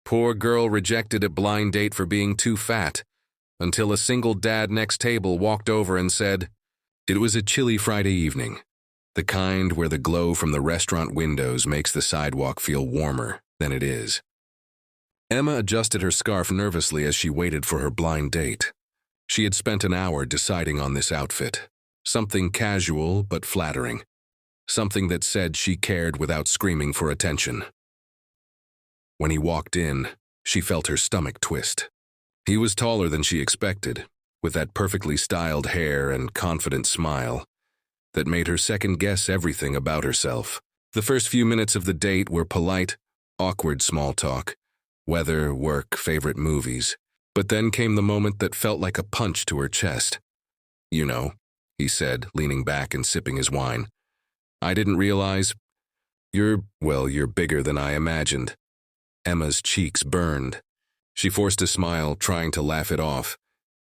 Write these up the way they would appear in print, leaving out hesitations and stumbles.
Poor girl rejected a blind date for being too fat, until a single dad next table walked over and said, it was a chilly Friday evening, the kind where the glow from the restaurant windows makes the sidewalk feel warmer than it is. Emma adjusted her scarf nervously as she waited for her blind date. She had spent an hour deciding on this outfit, something casual but flattering, something that said she cared without screaming for attention. When he walked in, she felt her stomach twist. He was taller than she expected, with that perfectly styled hair and confident smile that made her second-guess everything about herself. The first few minutes of the date were polite, awkward small talk, weather, work, favorite movies. But then came the moment that felt like a punch to her chest. You know, he said, leaning back and sipping his wine. I didn't realize. You're bigger than I imagined. Emma's cheeks burned. She forced a smile, trying to laugh it off,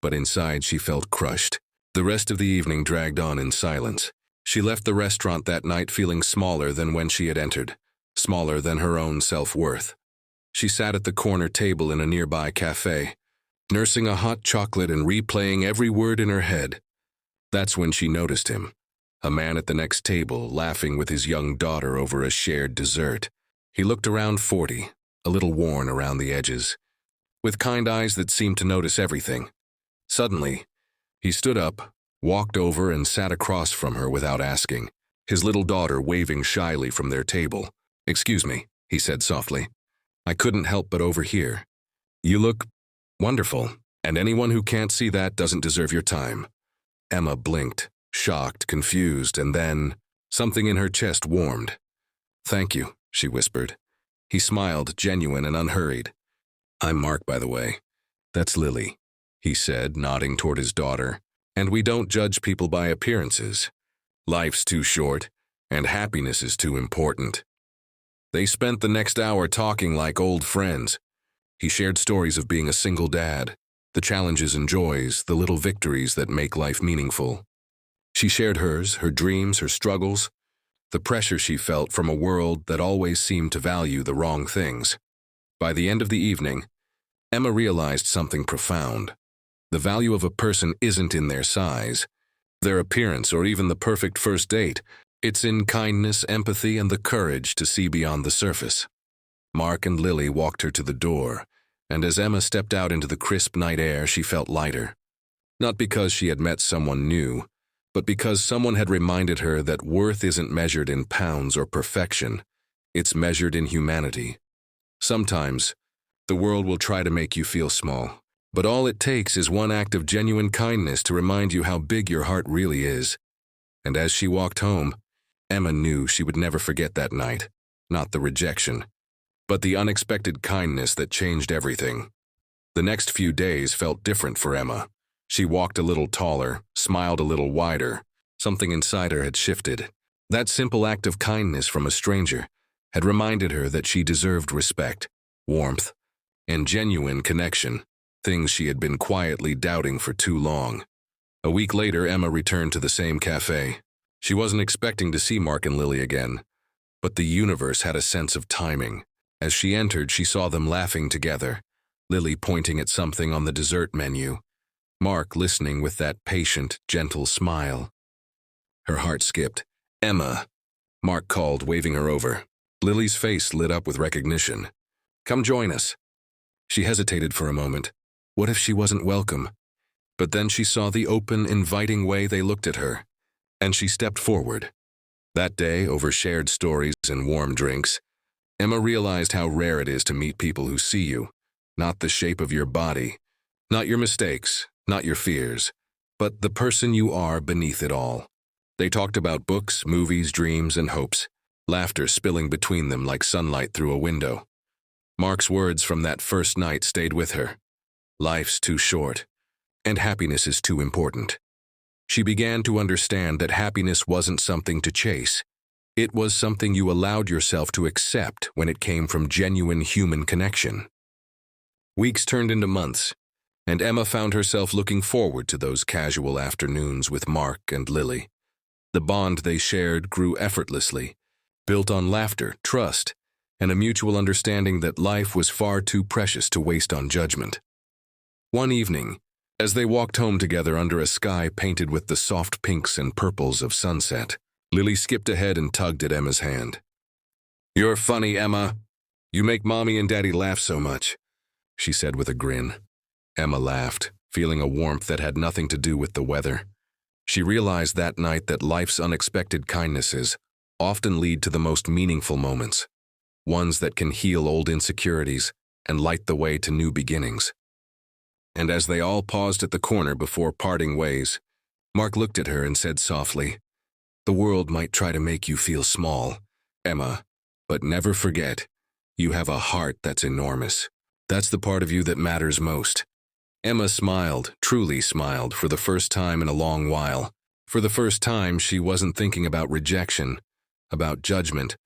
but inside she felt crushed. The rest of the evening dragged on in silence. She left the restaurant that night feeling smaller than when she had entered, smaller than her own self-worth. She sat at the corner table in a nearby cafe, nursing a hot chocolate and replaying every word in her head. That's when she noticed him, a man at the next table laughing with his young daughter over a shared dessert. He looked around 40, a little worn around the edges, with kind eyes that seemed to notice everything. Suddenly, he stood up, walked over and sat across from her without asking, his little daughter waving shyly from their table. Excuse me, he said softly. I couldn't help but overhear. You look wonderful, and anyone who can't see that doesn't deserve your time. Emma blinked, shocked, confused, and then something in her chest warmed. Thank you, she whispered. He smiled, genuine and unhurried. I'm Mark, by the way. That's Lily, he said, nodding toward his daughter. And we don't judge people by appearances. Life's too short, and happiness is too important. They spent the next hour talking like old friends. He shared stories of being a single dad, the challenges and joys, the little victories that make life meaningful. She shared hers, her dreams, her struggles, the pressure she felt from a world that always seemed to value the wrong things. By the end of the evening, Emma realized something profound. The value of a person isn't in their size, their appearance, or even the perfect first date. It's in kindness, empathy, and the courage to see beyond the surface. Mark and Lily walked her to the door, and as Emma stepped out into the crisp night air, she felt lighter. Not because she had met someone new, but because someone had reminded her that worth isn't measured in pounds or perfection. It's measured in humanity. Sometimes, the world will try to make you feel small, but all it takes is one act of genuine kindness to remind you how big your heart really is. And as she walked home, Emma knew she would never forget that night, not the rejection, but the unexpected kindness that changed everything. The next few days felt different for Emma. She walked a little taller, smiled a little wider. Something inside her had shifted. That simple act of kindness from a stranger had reminded her that she deserved respect, warmth, and genuine connection, things she had been quietly doubting for too long. A week later, Emma returned to the same cafe. She wasn't expecting to see Mark and Lily again, but the universe had a sense of timing. As she entered, she saw them laughing together, Lily pointing at something on the dessert menu, Mark listening with that patient, gentle smile. Her heart skipped. Emma, Mark called, waving her over. Lily's face lit up with recognition. Come join us. She hesitated for a moment. What if she wasn't welcome? But then she saw the open, inviting way they looked at her, and she stepped forward. That day, over shared stories and warm drinks, Emma realized how rare it is to meet people who see you, not the shape of your body, not your mistakes, not your fears, but the person you are beneath it all. They talked about books, movies, dreams, and hopes, laughter spilling between them like sunlight through a window. Mark's words from that first night stayed with her. Life's too short, and happiness is too important. She began to understand that happiness wasn't something to chase. It was something you allowed yourself to accept when it came from genuine human connection. Weeks turned into months, and Emma found herself looking forward to those casual afternoons with Mark and Lily. The bond they shared grew effortlessly, built on laughter, trust, and a mutual understanding that life was far too precious to waste on judgment. One evening, as they walked home together under a sky painted with the soft pinks and purples of sunset, Lily skipped ahead and tugged at Emma's hand. "You're funny, Emma. You make Mommy and Daddy laugh so much," she said with a grin. Emma laughed, feeling a warmth that had nothing to do with the weather. She realized that night that life's unexpected kindnesses often lead to the most meaningful moments, ones that can heal old insecurities and light the way to new beginnings. And as they all paused at the corner before parting ways, Mark looked at her and said softly, "The world might try to make you feel small, Emma, but never forget, you have a heart that's enormous. That's the part of you that matters most." Emma smiled, truly smiled, for the first time in a long while. For the first time, she wasn't thinking about rejection, about judgment,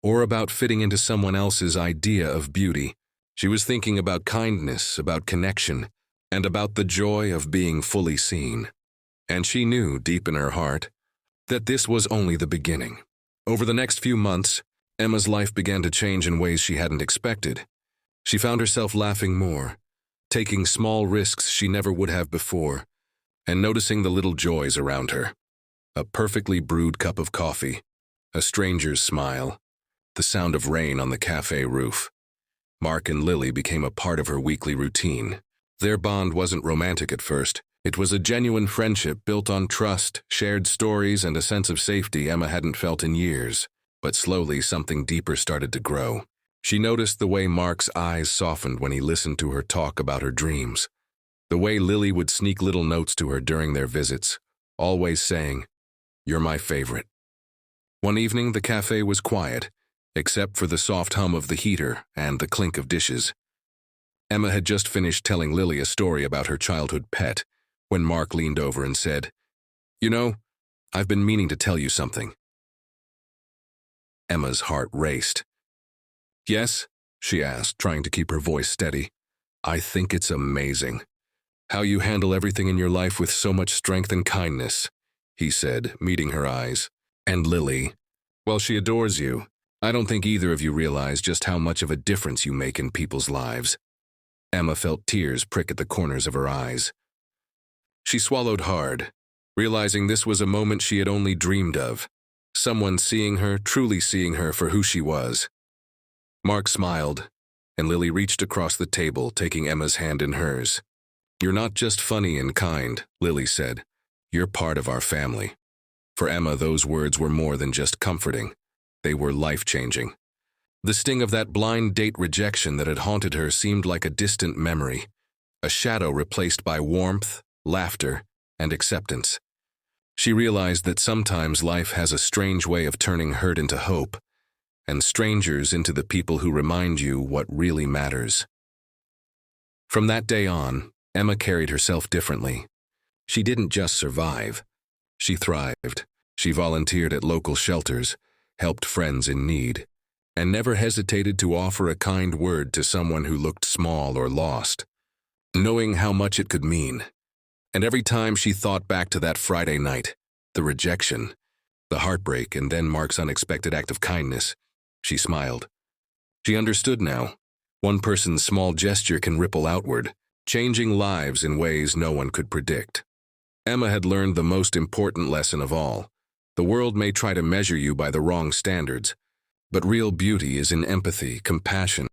or about fitting into someone else's idea of beauty. She was thinking about kindness, about connection, and about the joy of being fully seen. And she knew, deep in her heart, that this was only the beginning. Over the next few months, Emma's life began to change in ways she hadn't expected. She found herself laughing more, taking small risks she never would have before, and noticing the little joys around her. A perfectly brewed cup of coffee, a stranger's smile, the sound of rain on the cafe roof. Mark and Lily became a part of her weekly routine. Their bond wasn't romantic at first. It was a genuine friendship built on trust, shared stories, and a sense of safety Emma hadn't felt in years. But slowly, something deeper started to grow. She noticed the way Mark's eyes softened when he listened to her talk about her dreams, the way Lily would sneak little notes to her during their visits, always saying, "You're my favorite." One evening, the cafe was quiet, except for the soft hum of the heater and the clink of dishes. Emma had just finished telling Lily a story about her childhood pet when Mark leaned over and said, "You know, I've been meaning to tell you something." Emma's heart raced. "Yes?" she asked, trying to keep her voice steady. "I think it's amazing how you handle everything in your life with so much strength and kindness," he said, meeting her eyes. "And Lily, well, she adores you. I don't think either of you realize just how much of a difference you make in people's lives." Emma felt tears prick at the corners of her eyes. She swallowed hard, realizing this was a moment she had only dreamed of, someone seeing her, truly seeing her for who she was. Mark smiled, and Lily reached across the table, taking Emma's hand in hers. "You're not just funny and kind," Lily said. "You're part of our family." For Emma, those words were more than just comforting. They were life-changing. The sting of that blind date rejection that had haunted her seemed like a distant memory, a shadow replaced by warmth, laughter, and acceptance. She realized that sometimes life has a strange way of turning hurt into hope, and strangers into the people who remind you what really matters. From that day on, Emma carried herself differently. She didn't just survive. She thrived. She volunteered at local shelters, helped friends in need, and never hesitated to offer a kind word to someone who looked small or lost, knowing how much it could mean. And every time she thought back to that Friday night, the rejection, the heartbreak, and then Mark's unexpected act of kindness, she smiled. She understood now. One person's small gesture can ripple outward, changing lives in ways no one could predict. Emma had learned the most important lesson of all. The world may try to measure you by the wrong standards, but real beauty is in empathy, compassion,